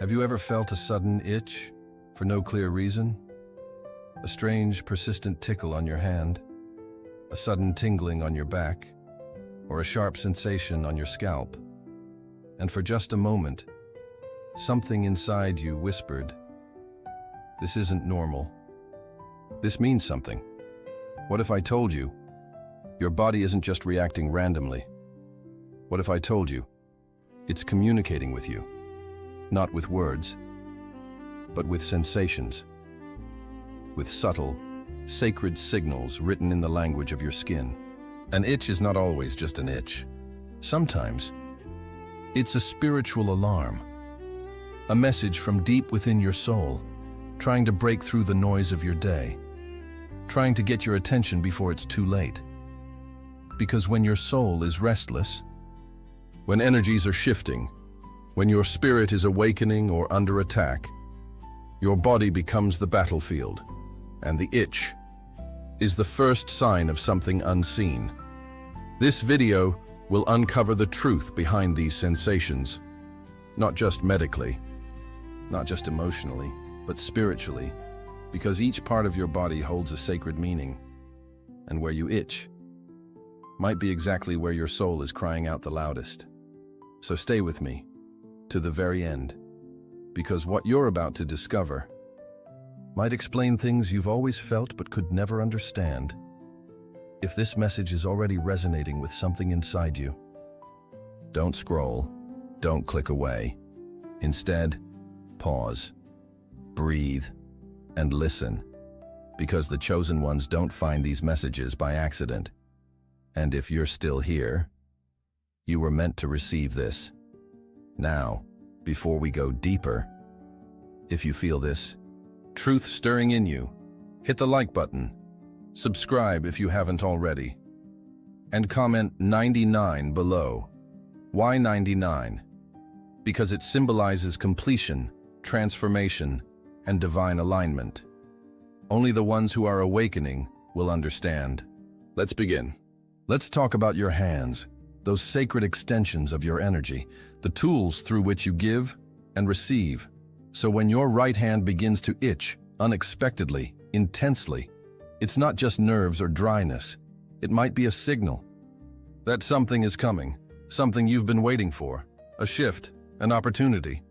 Have you ever felt a sudden itch for no clear reason? A strange, persistent tickle on your hand, a sudden tingling on your back, or a sharp sensation on your scalp. And for just a moment, something inside you whispered, "This isn't normal. This means something." What if I told you your body isn't just reacting randomly? What if I told you it's communicating with you? Not with words, but with sensations, with subtle, sacred signals written in the language of your skin. An itch is not always just an itch. Sometimes, it's a spiritual alarm, a message from deep within your soul, trying to break through the noise of your day, trying to get your attention before it's too late. Because when your soul is restless, when energies are shifting, when your spirit is awakening or under attack, your body becomes the battlefield, and the itch is the first sign of something unseen. This video will uncover the truth behind these sensations, not just medically, not just emotionally, but spiritually, because each part of your body holds a sacred meaning, and where you itch might be exactly where your soul is crying out the loudest. So stay with me to the very end, because what you're about to discover might explain things you've always felt but could never understand. If this message is already resonating with something inside you, don't scroll, don't click away. Instead, pause, breathe, and listen, because the chosen ones don't find these messages by accident. And if you're still here, you were meant to receive this. Now, before we go deeper, if you feel this truth stirring in you, hit the like button, subscribe if you haven't already, and comment 99 below. Why 99? Because it symbolizes completion, transformation, and divine alignment. Only the ones who are awakening will understand. Let's begin. Let's talk about your hands, those sacred extensions of your energy, the tools through which you give and receive. So when your right hand begins to itch unexpectedly, intensely, it's not just nerves or dryness. It might be a signal that something is coming, something you've been waiting for, a shift, an opportunity,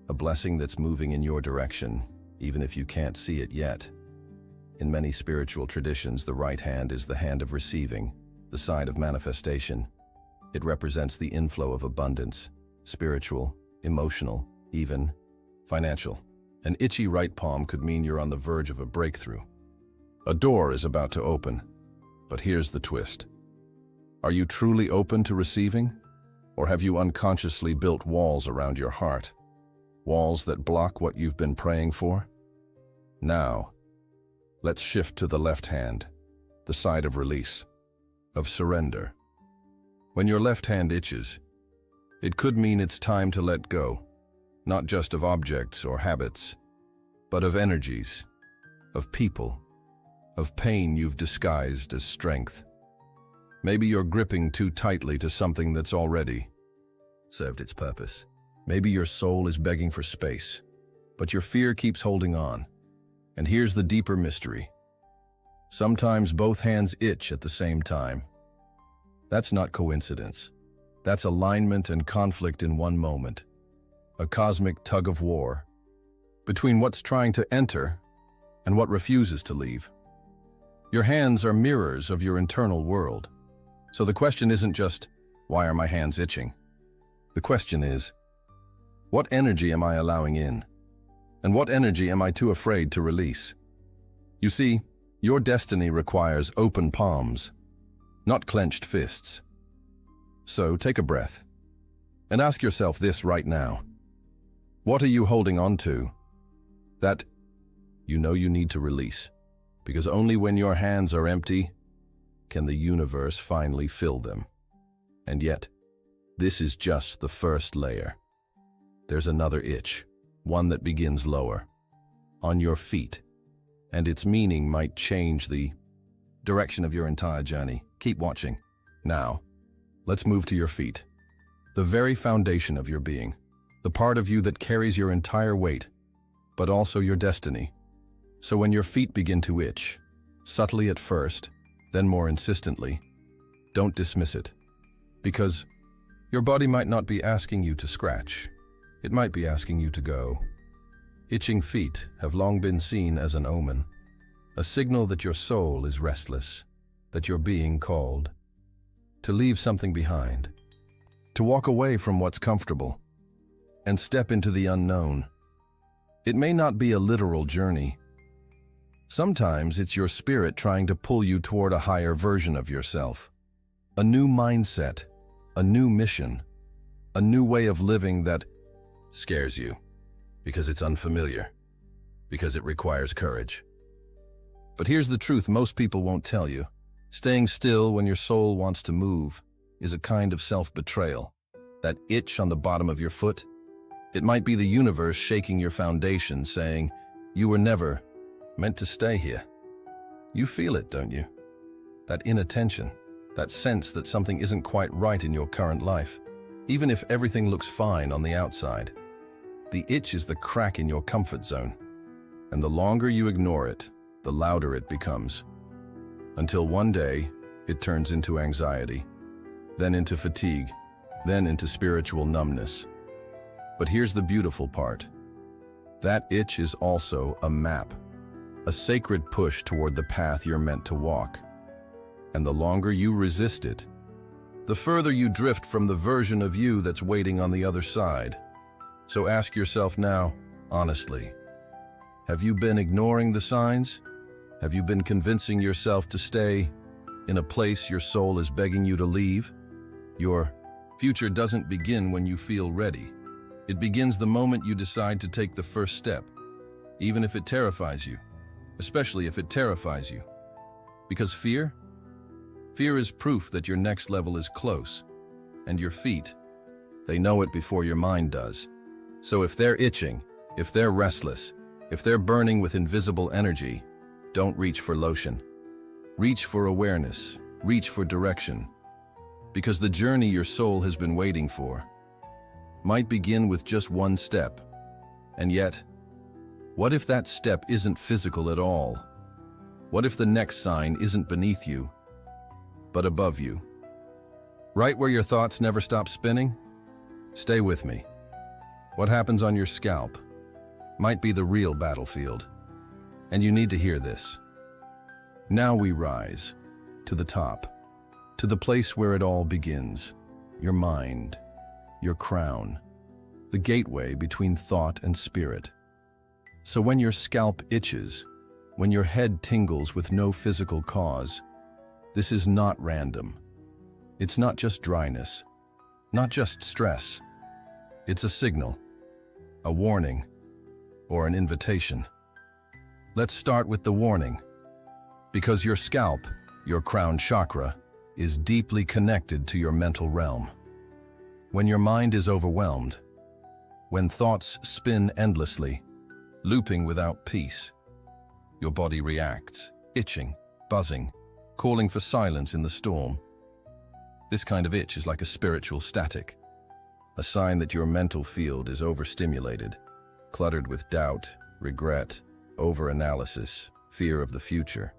a blessing that's moving in your direction, even if you can't see it yet. In many spiritual traditions, the right hand is the hand of receiving, the side of manifestation. It represents the inflow of abundance, spiritual, emotional, even financial. An itchy right palm could mean you're on the verge of a breakthrough. A door is about to open, but here's the twist. Are you truly open to receiving? Or have you unconsciously built walls around your heart? Walls that block what you've been praying for? Now, let's shift to the left hand, the side of release, of surrender. When your left hand itches, it could mean it's time to let go, not just of objects or habits, but of energies, of people, of pain you've disguised as strength. Maybe you're gripping too tightly to something that's already served its purpose. Maybe your soul is begging for space, but your fear keeps holding on. And here's the deeper mystery. Sometimes both hands itch at the same time. That's not coincidence. That's alignment and conflict in one moment. A cosmic tug of war between what's trying to enter and what refuses to leave. Your hands are mirrors of your internal world. So the question isn't just, why are my hands itching? The question is, what energy am I allowing in? And what energy am I too afraid to release? You see, your destiny requires open palms, not clenched fists. So take a breath and ask yourself this right now. What are you holding on to that you know you need to release? Because only when your hands are empty can the universe finally fill them. And yet, this is just the first layer. There's another itch, one that begins lower, on your feet, and its meaning might change the direction of your entire journey. Keep watching. Now, let's move to your feet, the very foundation of your being, the part of you that carries your entire weight, but also your destiny. So when your feet begin to itch, subtly at first, then more insistently, don't dismiss it. Because your body might not be asking you to scratch. It might be asking you to go. Itching feet have long been seen as an omen, a signal that your soul is restless, that you're being called, to leave something behind, to walk away from what's comfortable, and step into the unknown. It may not be a literal journey. Sometimes it's your spirit trying to pull you toward a higher version of yourself, a new mindset, a new mission, a new way of living that scares you because it's unfamiliar, because it requires courage. But here's the truth most people won't tell you. Staying still when your soul wants to move is a kind of self-betrayal. That itch on the bottom of your foot, it might be the universe shaking your foundation, saying, you were never meant to stay here. You feel it, don't you? That inattention, that sense that something isn't quite right in your current life, even if everything looks fine on the outside. The itch is the crack in your comfort zone, and the longer you ignore it, the louder it becomes. Until one day, it turns into anxiety, then into fatigue, then into spiritual numbness. But here's the beautiful part. That itch is also a map, a sacred push toward the path you're meant to walk. And the longer you resist it, the further you drift from the version of you that's waiting on the other side. So ask yourself now, honestly, have you been ignoring the signs? Have you been convincing yourself to stay in a place your soul is begging you to leave? Your future doesn't begin when you feel ready. It begins the moment you decide to take the first step, even if it terrifies you, especially if it terrifies you. Because fear is proof that your next level is close, and your feet, they know it before your mind does. So if they're itching, if they're restless, if they're burning with invisible energy, don't reach for lotion. Reach for awareness, reach for direction. Because the journey your soul has been waiting for might begin with just one step. And yet, what if that step isn't physical at all? What if the next sign isn't beneath you, but above you? Right where your thoughts never stop spinning? Stay with me. What happens on your scalp might be the real battlefield, and you need to hear this. Now we rise to the top, to the place where it all begins, your mind, your crown, the gateway between thought and spirit. So when your scalp itches, when your head tingles with no physical cause, this is not random. It's not just dryness, not just stress. It's a signal, a warning, or an invitation. Let's start with the warning. Because your scalp, your crown chakra, is deeply connected to your mental realm. When your mind is overwhelmed, when thoughts spin endlessly, looping without peace, your body reacts, itching, buzzing, calling for silence in the storm. This kind of itch is like a spiritual static, a sign that your mental field is overstimulated, cluttered with doubt, regret, overanalysis, fear of the future.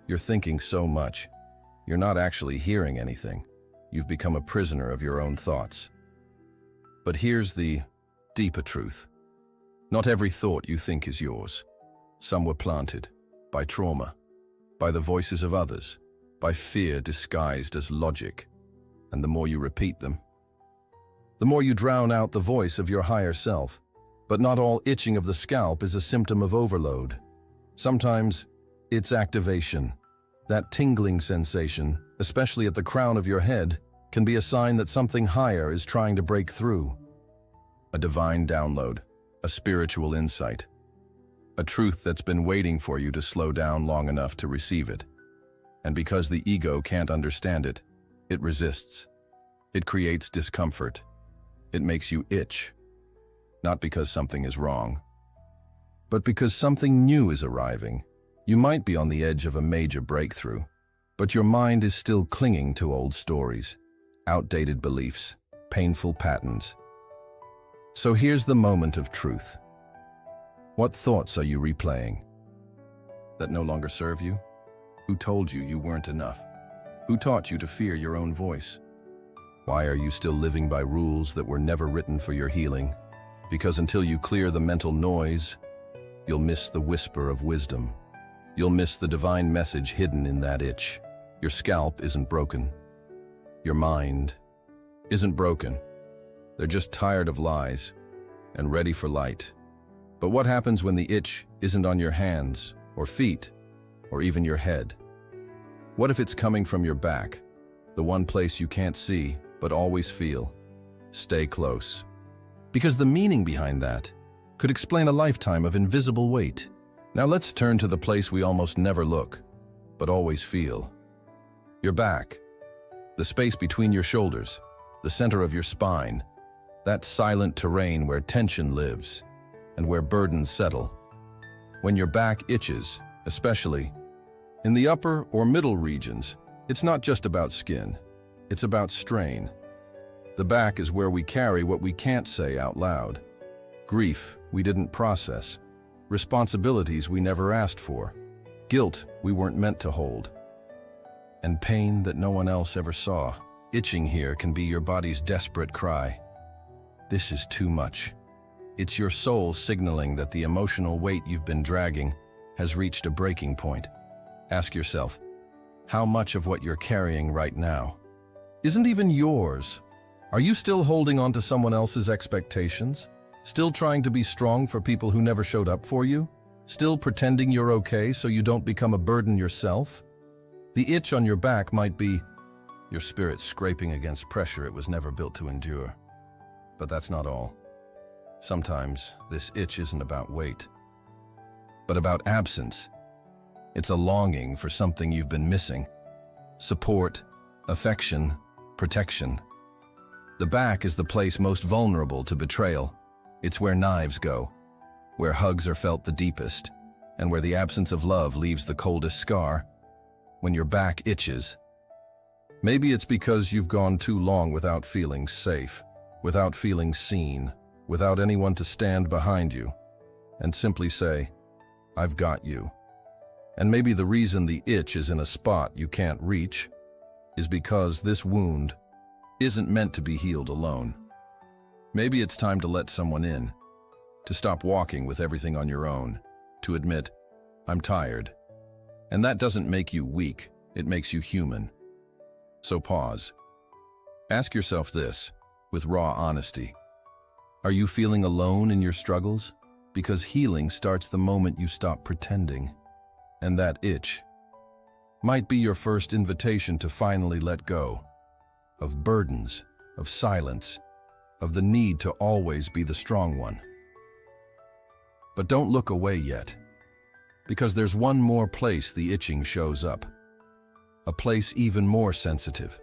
You're thinking so much, you're not actually hearing anything. You've become a prisoner of your own thoughts. But here's the deeper truth. Not every thought you think is yours. Some were planted by trauma, by the voices of others, by fear disguised as logic. And the more you repeat them, the more you drown out the voice of your higher self. But not all itching of the scalp is a symptom of overload. Sometimes it's activation. That tingling sensation, especially at the crown of your head, can be a sign that something higher is trying to break through. A divine download, a spiritual insight, a truth that's been waiting for you to slow down long enough to receive it. And because the ego can't understand it, it resists. It creates discomfort. It makes you itch. Not because something is wrong, but because something new is arriving. You might be on the edge of a major breakthrough, but your mind is still clinging to old stories, outdated beliefs, painful patterns. So here's the moment of truth. What thoughts are you replaying? That no longer serve you? Who told you you weren't enough? Who taught you to fear your own voice? Why are you still living by rules that were never written for your healing? Because until you clear the mental noise, you'll miss the whisper of wisdom. You'll miss the divine message hidden in that itch. Your scalp isn't broken. Your mind isn't broken. They're just tired of lies and ready for light. But what happens when the itch isn't on your hands or feet or even your head? What if it's coming from your back, the one place you can't see but always feel? Stay close. Because the meaning behind that could explain a lifetime of invisible weight. Now let's turn to the place we almost never look, but always feel. Your back, the space between your shoulders, the center of your spine, that silent terrain where tension lives and where burdens settle. When your back itches, especially in the upper or middle regions, it's not just about skin, it's about strain. The back is where we carry what we can't say out loud. Grief we didn't process, responsibilities we never asked for, guilt we weren't meant to hold, and pain that no one else ever saw. Itching here can be your body's desperate cry. This is too much. It's your soul signaling that the emotional weight you've been dragging has reached a breaking point. Ask yourself, how much of what you're carrying right now isn't even yours? Are you still holding on to someone else's expectations? Still trying to be strong for people who never showed up for you? Still pretending you're okay so you don't become a burden yourself? The itch on your back might be your spirit scraping against pressure it was never built to endure. But that's not all. Sometimes this itch isn't about weight, but about absence. It's a longing for something you've been missing. Support, affection, protection. The back is the place most vulnerable to betrayal. It's where knives go, where hugs are felt the deepest, and where the absence of love leaves the coldest scar. When your back itches, maybe it's because you've gone too long without feeling safe, without feeling seen, without anyone to stand behind you and simply say, "I've got you." And maybe the reason the itch is in a spot you can't reach is because this wound isn't meant to be healed alone. Maybe it's time to let someone in, to stop walking with everything on your own, to admit, "I'm tired." And that doesn't make you weak, it makes you human. So pause. Ask yourself this, with raw honesty. Are you feeling alone in your struggles? Because healing starts the moment you stop pretending. And that itch might be your first invitation to finally let go of burdens, of silence, of the need to always be the strong one. But don't look away yet, because there's one more place the itching shows up. A place even more sensitive,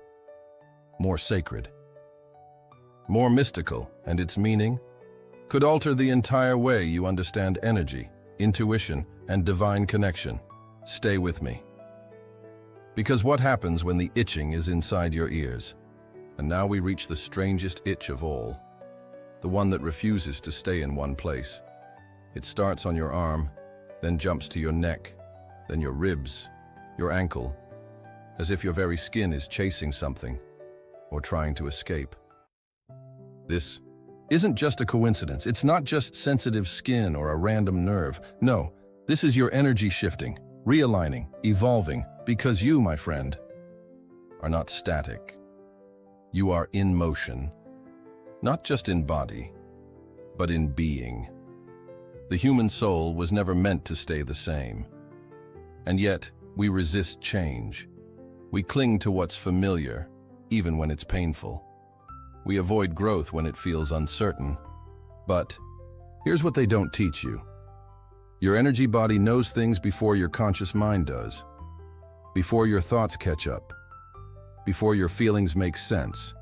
more sacred, more mystical, and its meaning could alter the entire way you understand energy, intuition, and divine connection. Stay with me. Because what happens when the itching is inside your ears? And now we reach the strangest itch of all, the one that refuses to stay in one place. It starts on your arm, then jumps to your neck, then your ribs, your ankle, as if your very skin is chasing something or trying to escape. This isn't just a coincidence. It's not just sensitive skin or a random nerve. No, this is your energy shifting, realigning, evolving, because you, my friend, are not static. You are in motion, not just in body, but in being. The human soul was never meant to stay the same. And yet, we resist change. We cling to what's familiar, even when it's painful. We avoid growth when it feels uncertain. But here's what they don't teach you. Your energy body knows things before your conscious mind does, before your thoughts catch up, before your feelings make sense.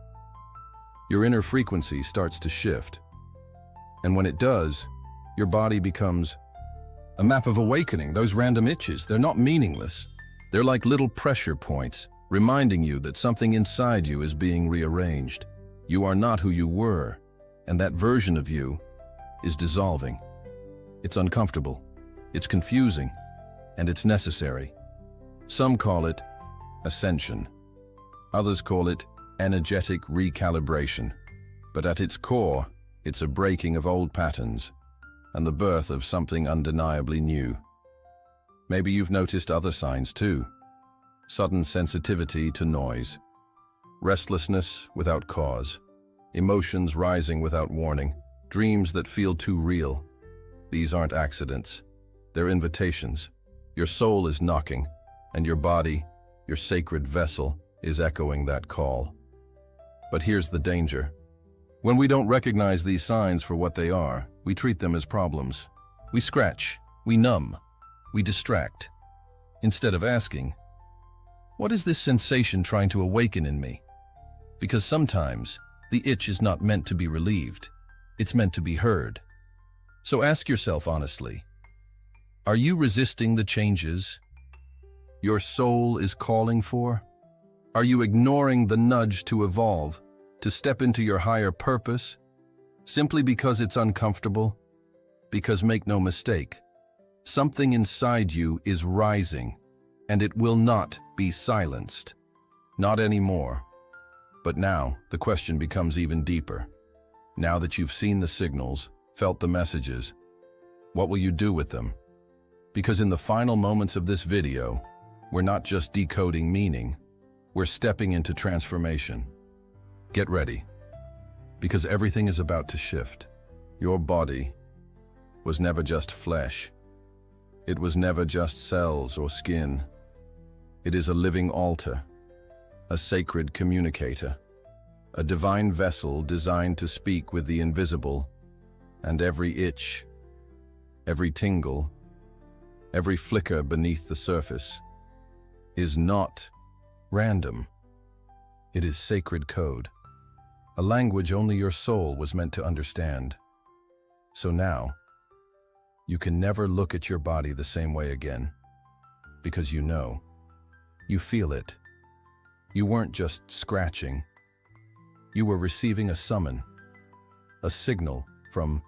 Your inner frequency starts to shift. And when it does, your body becomes a map of awakening. Those random itches, they're not meaningless. They're like little pressure points, reminding you that something inside you is being rearranged. You are not who you were, And that version of you is dissolving. It's uncomfortable, it's confusing, and it's necessary. Some call it ascension. Others call it energetic recalibration. But at its core, it's a breaking of old patterns and the birth of something undeniably new. Maybe you've noticed other signs too. Sudden sensitivity to noise, restlessness without cause, emotions rising without warning, dreams that feel too real. These aren't accidents. They're invitations. Your soul is knocking, and your body, your sacred vessel, is echoing that call. But here's the danger. When we don't recognize these signs for what they are, we treat them as problems. We scratch, we numb, we distract. Instead of asking, what is this sensation trying to awaken in me? Because sometimes the itch is not meant to be relieved. It's meant to be heard. So ask yourself honestly, are you resisting the changes your soul is calling for? Are you ignoring the nudge to evolve, to step into your higher purpose, simply because it's uncomfortable? Because make no mistake, something inside you is rising, and it will not be silenced. Not anymore. But now, the question becomes even deeper. Now that you've seen the signals, felt the messages, what will you do with them? Because in the final moments of this video, we're not just decoding meaning, we're stepping into transformation. Get ready, because everything is about to shift. Your body was never just flesh. It was never just cells or skin. It is a living altar, a sacred communicator, a divine vessel designed to speak with the invisible, and every itch, every tingle, every flicker beneath the surface is not random. It is sacred code, a language only your soul was meant to understand. So now, you can never look at your body the same way again, because you know, you feel it. You weren't just scratching. You were receiving a summon, a signal from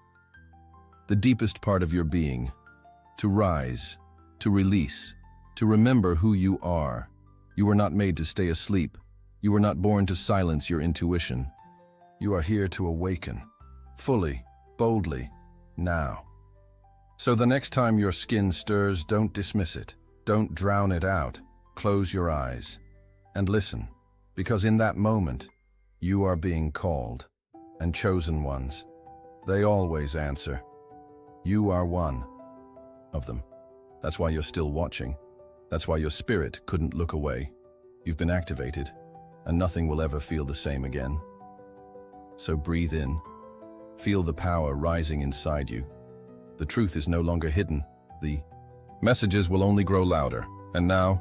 the deepest part of your being, to rise, to release, to remember who you are. You were not made to stay asleep. You were not born to silence your intuition. You are here to awaken, fully, boldly, now. So the next time your skin stirs, don't dismiss it. Don't drown it out. Close your eyes and listen, because in that moment, you are being called, and chosen ones. They always answer. You are one of them. That's why you're still watching. That's why your spirit couldn't look away. You've been activated, and nothing will ever feel the same again. So breathe in. Feel the power rising inside you. The truth is no longer hidden. The messages will only grow louder. And now,